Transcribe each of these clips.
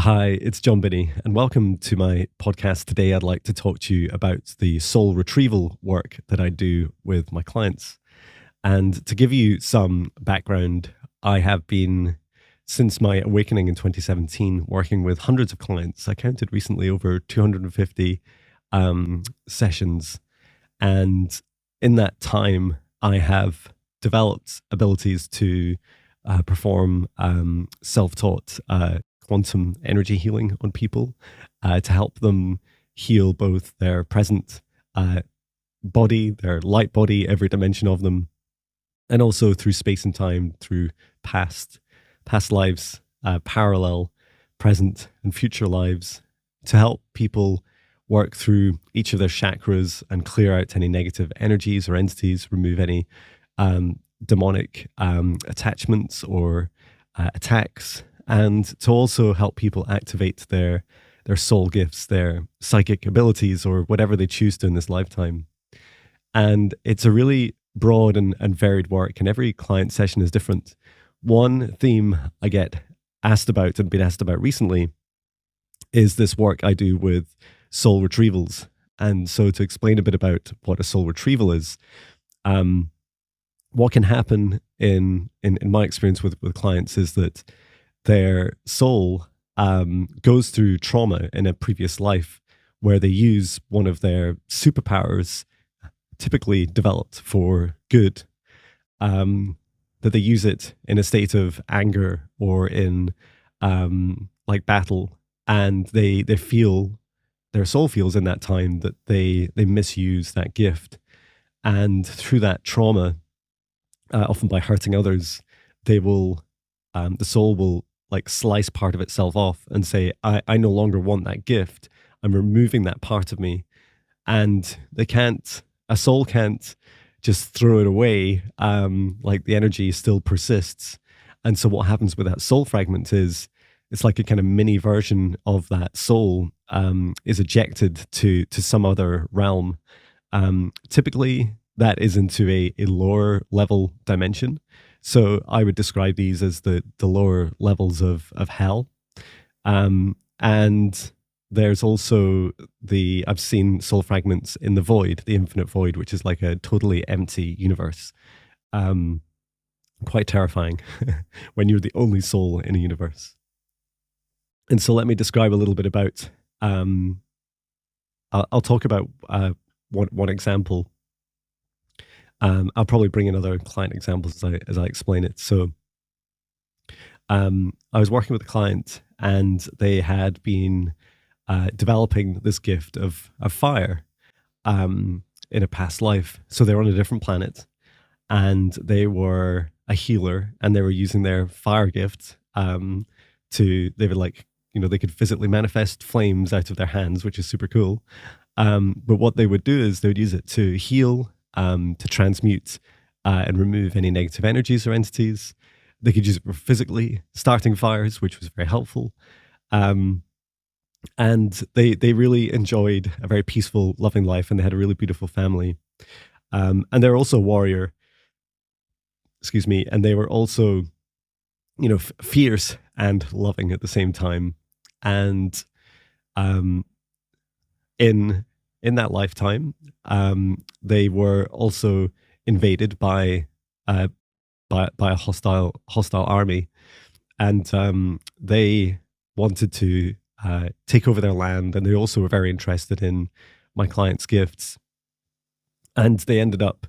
Hi, it's Jon Binnie, and welcome to my podcast. Today, I'd like to talk to you about the soul retrieval work that I do with my clients. And to give you some background, I have been, since my awakening in 2017, working with hundreds of clients. I counted recently over 250 sessions. And in that time, I have developed abilities to perform self-taught quantum energy healing on people to help them heal both their present body, their light body, every dimension of them, and also through space and time, through past lives, parallel, present, and future lives, to help people work through each of their chakras and clear out any negative energies or entities, remove any demonic attachments or attacks, and to also help people activate their soul gifts, their psychic abilities, or whatever they choose to in this lifetime. And it's a really broad and varied work, and every client session is different. One theme I get asked about and been asked about recently is this work I do with soul retrievals. And so to explain a bit about what a soul retrieval is, what can happen in my experience with clients is that their soul goes through trauma in a previous life where they use one of their superpowers, typically developed for good, that they use it in a state of anger or in like battle, and they feel, their soul feels in that time that they misuse that gift, and through that trauma, often by hurting others, they will the soul will like slice part of itself off and say, I no longer want that gift. I'm removing that part of me. And a soul can't just throw it away. Like the energy still persists. And so what happens with that soul fragment is it's like a kind of mini version of that soul is ejected to some other realm. Typically that is into a lower level dimension. So I would describe these as the lower levels of hell. And there's also I've seen soul fragments in the void, the infinite void, which is like a totally empty universe. Quite terrifying when you're the only soul in a universe. And so let me describe a little bit about, I'll talk about one example. I'll probably bring in other client examples as I explain it. So I was working with a client, and they had been developing this gift of fire in a past life. So they were on a different planet, and they were a healer, and they were using their fire gift they would they could physically manifest flames out of their hands, which is super cool. But what they would do is they would use it to heal, to transmute and remove any negative energies or entities. They could use it for physically starting fires, which was very helpful. And they really enjoyed a very peaceful, loving life, and they had a really beautiful family. And they're also a warrior, and they were also, fierce and loving at the same time. And in that lifetime, they were also invaded by a hostile army, and they wanted to take over their land, and they also were very interested in my client's gifts, and they ended up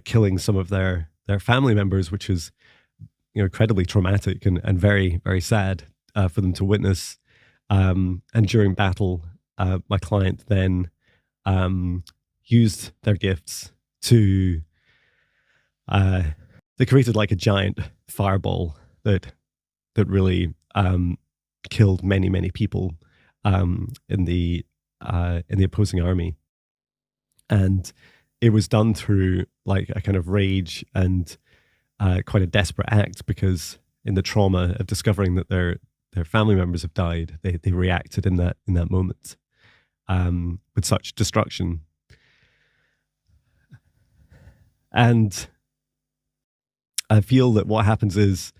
killing some of their family members, which was incredibly traumatic and very, very sad for them to witness. And during battle, my client then used their gifts to they created like a giant fireball that really killed many people in the opposing army. And it was done through like a kind of rage and quite a desperate act, because in the trauma of discovering that their family members have died, they reacted in that moment with such destruction. And I feel that what happens is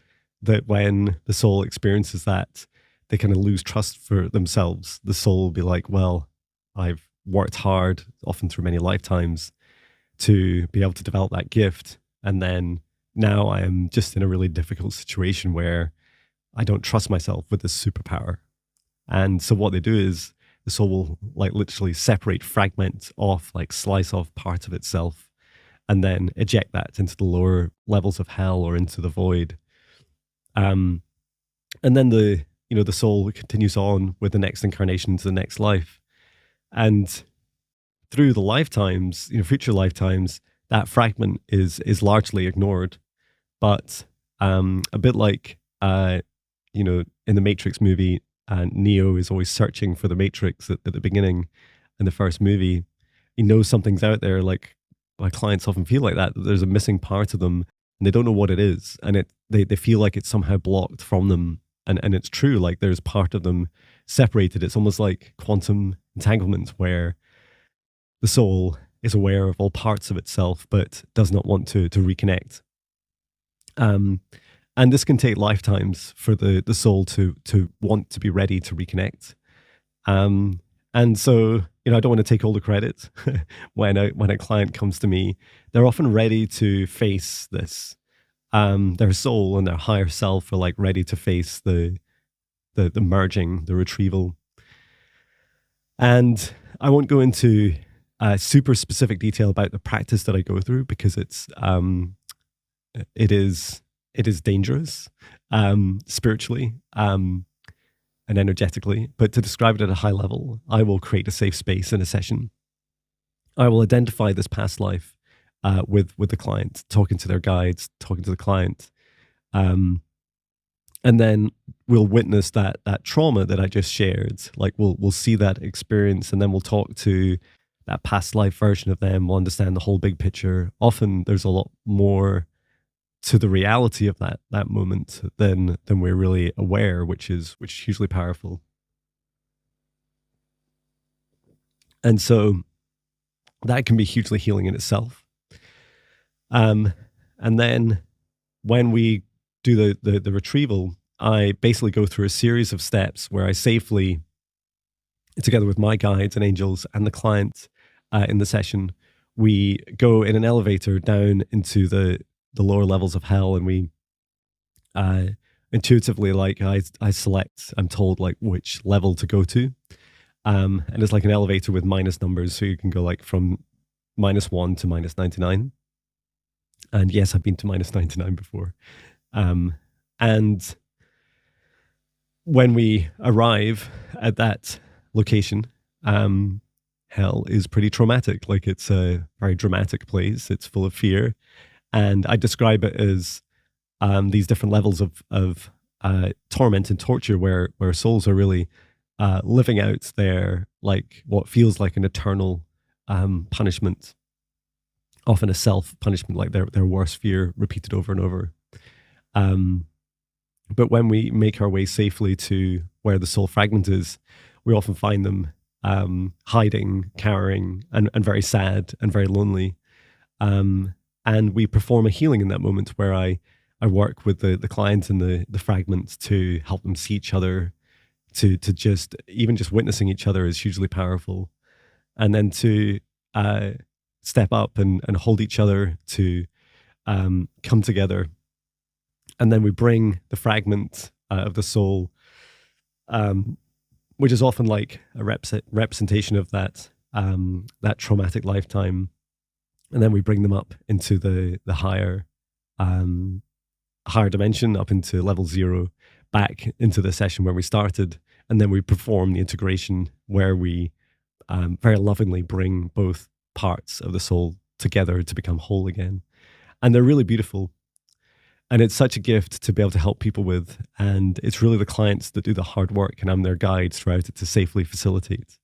that when the soul experiences that, they kind of lose trust for themselves. The soul will be like, well, I've worked hard, often through many lifetimes, to be able to develop that gift. And then now I am just in a really difficult situation where I don't trust myself with this superpower. And so what they do is the soul will like literally separate, fragment off, like slice off part of itself, and then eject that into the lower levels of hell or into the void. And then the soul continues on with the next incarnation into the next life. And through the lifetimes, future lifetimes, that fragment is largely ignored. But a bit like, in the Matrix movie, Neo is always searching for the Matrix at the beginning in the first movie. He knows something's out there. Like my clients often feel like that there's a missing part of them and they don't know what it is. And they feel like it's somehow blocked from them. And it's true, like there's part of them separated. It's almost like quantum entanglement where the soul is aware of all parts of itself, but does not want to reconnect. And this can take lifetimes for the soul to want to be ready to reconnect. And so, I don't want to take all the credit when a client comes to me. They're often ready to face this. Their soul and their higher self are like ready to face the merging, the retrieval. And I won't go into super specific detail about the practice that I go through because it is dangerous spiritually and energetically. But to describe it at a high level, I will create a safe space in a session. I will identify this past life with the client, talking to their guides, talking to the client. And then we'll witness that trauma that I just shared. Like we'll see that experience, and then we'll talk to that past life version of them. We'll understand the whole big picture. Often there's a lot more to the reality of that moment than we're really aware, which is hugely powerful. And so that can be hugely healing in itself. And then when we do the retrieval, I basically go through a series of steps where I safely, together with my guides and angels and the client in the session, we go in an elevator down into the lower levels of hell, and we intuitively, like I select, I'm told like which level to go to. And it's like an elevator with minus numbers, so you can go like from -1 to -99. And yes, I've been to -99 before. And when we arrive at that location, hell is pretty traumatic. Like it's a very dramatic place. It's full of fear. And I describe it as these different levels of torment and torture where souls are really living out their, like what feels like an eternal punishment, often a self-punishment, like their worst fear repeated over and over. But when we make our way safely to where the soul fragment is, we often find them hiding, cowering, and very sad and very lonely. And we perform a healing in that moment where I work with the client and the fragment to help them see each other, to just witnessing each other is hugely powerful. And then to step up and hold each other, to come together. And then we bring the fragment of the soul, which is often like a representation of that traumatic lifetime. And then we bring them up into the higher dimension, up into level 0, back into the session where we started. And then we perform the integration where we very lovingly bring both parts of the soul together to become whole again. And they're really beautiful. And it's such a gift to be able to help people with. And it's really the clients that do the hard work, and I'm their guide throughout it to safely facilitate.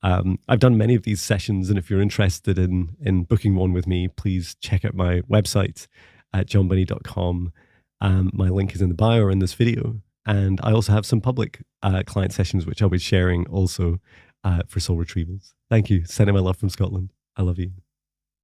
I've done many of these sessions, and if you're interested in booking one with me, please check out my website at jonbinnie.com. My link is in the bio or in this video. And I also have some public client sessions, which I'll be sharing also for soul retrievals. Thank you. Sending my love from Scotland. I love you.